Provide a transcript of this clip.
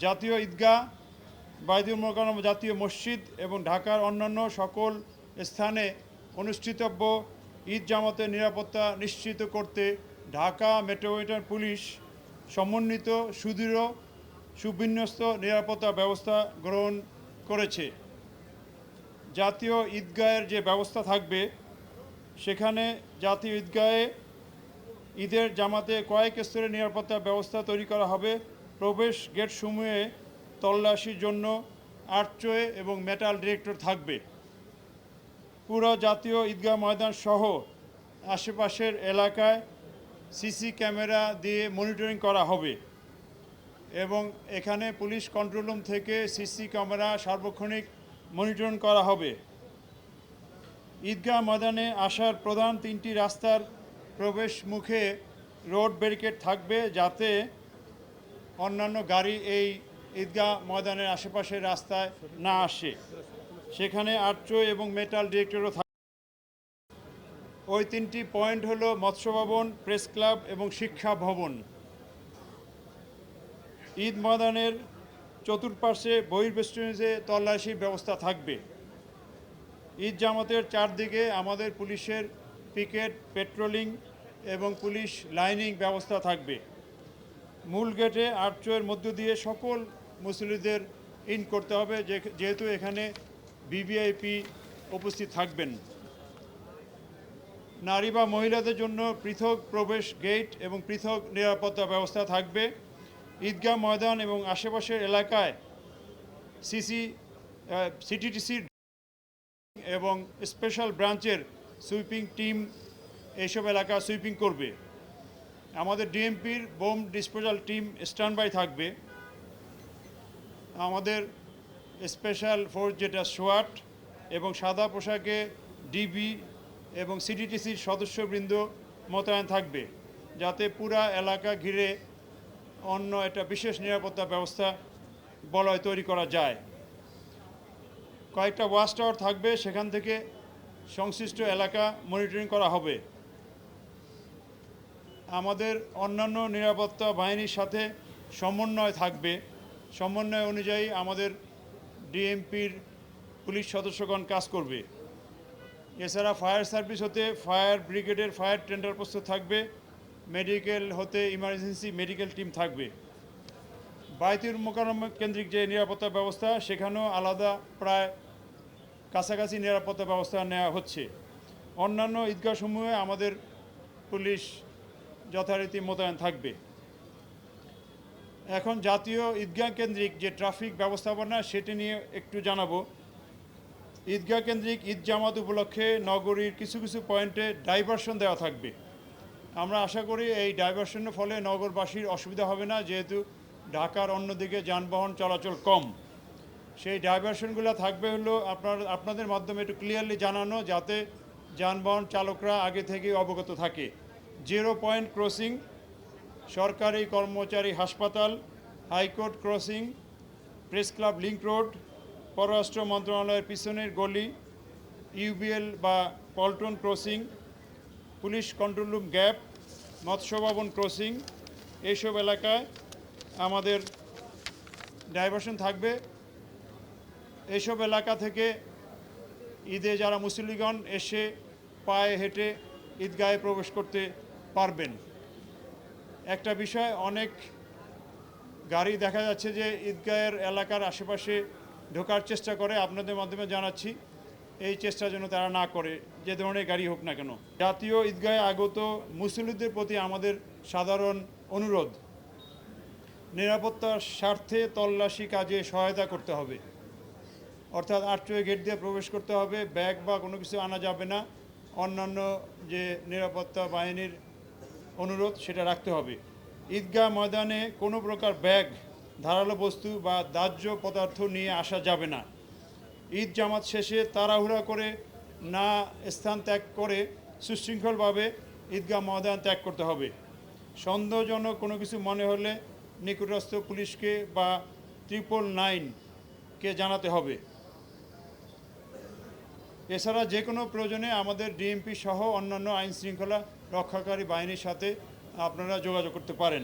জাতীয় ঈদগাহ, বাইতুল মোকাররম জাতীয় মসজিদ এবং ঢাকার অন্যান্য সকল স্থানে অনুষ্ঠিতব্য ঈদ জামাতের নিরাপত্তা নিশ্চিত করতে ঢাকা মেট্রোপলিটন পুলিশ সমন্বিত সুদৃঢ় সুবিন্যস্ত নিরাপত্তা ব্যবস্থা গ্রহণ করেছে। জাতীয় ঈদগাহের যে ব্যবস্থা থাকবে, সেখানে জাতীয় ঈদগাহে ঈদের জামাতে কয়েক স্তরের নিরাপত্তা ব্যবস্থা তৈরি করা হবে। প্রবেশ গেটসমূহে তল্লাশির জন্য আর্চওয়ে এবং মেটাল ডিটেক্টর থাকবে। পুরো জাতীয় ঈদগাহ ময়দান সহ আশেপাশের এলাকায় সিসি ক্যামেরা দিয়ে মনিটরিং করা হবে এবং এখানে পুলিশ কন্ট্রোল রুম থেকে সিসি ক্যামেরা সার্বক্ষণিক মনিটরিং করা হবে। ঈদগাহ ময়দানে আসার প্রধান তিনটি রাস্তার প্রবেশ মুখে রোড ব্যারিকেড থাকবে, যাতে অন্যান্য গাড়ি এই ঈদগাহ ময়দানের আশেপাশের রাস্তায় না আসে। সেখানে আর্চওয়ে এবং মেটাল ডিটেক্টরও থাকবে। ওই তিনটি পয়েন্ট হলো মৎস্য ভবন, প্রেস ক্লাব এবং শিক্ষা ভবন। ঈদ ময়দানের চতুর্পাশে বহির্বেষ্টনীতে তল্লাশির ব্যবস্থা থাকবে। ঈদ জামাতের চারদিকে আমাদের পুলিশের পিকেট, পেট্রোলিং এবং পুলিশ লাইনিং ব্যবস্থা থাকবে। মূল গেটে আর্চওয়ের মধ্য দিয়ে সকল মুসল্লিদের ইন করতে হবে, যেহেতু এখানে ভিভিআইপি উপস্থিত থাকবেন। নারী বা মহিলাদের জন্য পৃথক প্রবেশ গেট এবং পৃথক নিরাপত্তা ব্যবস্থা থাকবে। ঈদগাহ ময়দান এবং আশেপাশের এলাকায় সিটিটিসির এবং স্পেশাল ব্রাঞ্চের সুইপিং টিম এইসব এলাকা সুইপিং করবে। আমাদের ডিএমপির bomb disposal team stand by থাকবে। আমাদের স্পেশাল ফোর্স যেটা সোয়াট এবং সাদা পোশাকে ডিবি এবং সিটিটিসির সদস্যবৃন্দ মোতায়েন থাকবে, যাতে পুরা এলাকা ঘিরে অন্য একটা বিশেষ নিরাপত্তা ব্যবস্থা বলয় তৈরি করা যায়। কয়েকটা ওয়াচ টাওয়ার থাকবে, সেখান থেকে সংশ্লিষ্ট এলাকা মনিটরিং করা হবে। আমাদের অন্যান্য নিরাপত্তা বাহিনীর সাথে সমন্বয় থাকবে। সমন্বয় অনুযায়ী আমাদের ডিএমপির পুলিশ সদস্যগণ কাজ করবে। এছাড়া ফায়ার সার্ভিস হতে ফায়ার ব্রিগেডের ফায়ার টেন্ডার প্রস্তুত থাকবে। মেডিকেল হতে ইমার্জেন্সি মেডিকেল টিম থাকবে। বাইতুল মোকাররম কেন্দ্রিক যে নিরাপত্তা ব্যবস্থা, সেখানেও আলাদা প্রায় কাছাকাছি নিরাপত্তা ব্যবস্থা নেওয়া হচ্ছে। অন্যান্য ঈদগাহসমূহে আমাদের পুলিশ যথারীতি মোতায়েন থাকবে। এখন জাতীয় ঈদগাহ কেন্দ্রিক যে ট্রাফিক ব্যবস্থাপনা, সেটি নিয়ে একটু জানাবো। ঈদগাহ কেন্দ্রিক ঈদ জামাত উপলক্ষে নগরীর কিছু কিছু পয়েন্টে ডাইভারশন দেওয়া থাকবে। আমরা আশা করি এই ডাইভারশনের ফলে নগরবাসীর অসুবিধা হবে না, যেহেতু ঢাকার অন্যদিকে যানবাহন চলাচল কম। সেই ডাইভারশনগুলো থাকবে হলো আপনাদের মাধ্যমে একটু ক্লিয়ারলি জানানো, যাতে যানবাহন চালকরা আগে থেকেই অবগত থাকে। 0 পয়েন্ট ক্রসিং, সরকারি কর্মচারী হাসপাতাল, high court crossing, press club link road, পররাষ্ট্র মন্ত্রণালয়ের পিছনের গলি, ইউবিএল বা Paltan crossing, police control room gap, মৎস্য ভবন ক্রসিং, এইসব এলাকায় আমাদের ডাইভারশন থাকবে। এইসব এলাকা থেকে ঈদে যারা মুসল্লিগণ এসে পায়ে হেঁটে ঈদগাহে প্রবেশ করতে পারবেন। একটা বিষয়, অনেক গাড়ি দেখা যাচ্ছে যে ঈদগাহের এলাকার আশেপাশে ঢোকার চেষ্টা করে। আপনাদের মাধ্যমে জানাচ্ছি, এই চেষ্টা যেন তারা না করে, যে ধরনের গাড়ি হোক না কেন। জাতীয় ঈদগাহে আগত মুসল্লিদের প্রতি আমাদের সাধারণ অনুরোধ, নিরাপত্তার স্বার্থে তল্লাশি কাজে সহায়তা করতে হবে। অর্থাৎ আর্চওয়ে গেট দিয়ে প্রবেশ করতে হবে, ব্যাগ বা কোনো কিছু আনা যাবে না। অন্যান্য যে নিরাপত্তা বাহিনীর অনুরোধ, সেটা রাখতে হবে। ঈদগাহ ময়দানে কোনো প্রকার ব্যাগ, ধারালো বস্তু বা দাহ্য পদার্থ নিয়ে আসা যাবে না। ঈদ জামাত শেষে তাড়াহুড়া করে না স্থান ত্যাগ করে সুশৃঙ্খলভাবে ঈদগাহ ময়দান ত্যাগ করতে হবে। সন্দেহজনক কোনো কিছু মনে হলে নিকটস্থ পুলিশকে বা 999-কে জানাতে হবে। এছাড়া যে কোনো প্রয়োজনে আমাদের ডিএমপি সহ অন্যান্য আইন শৃঙ্খলা রক্ষাকারী বাহিনীর সাথে আপনারা যোগাযোগ করতে পারেন।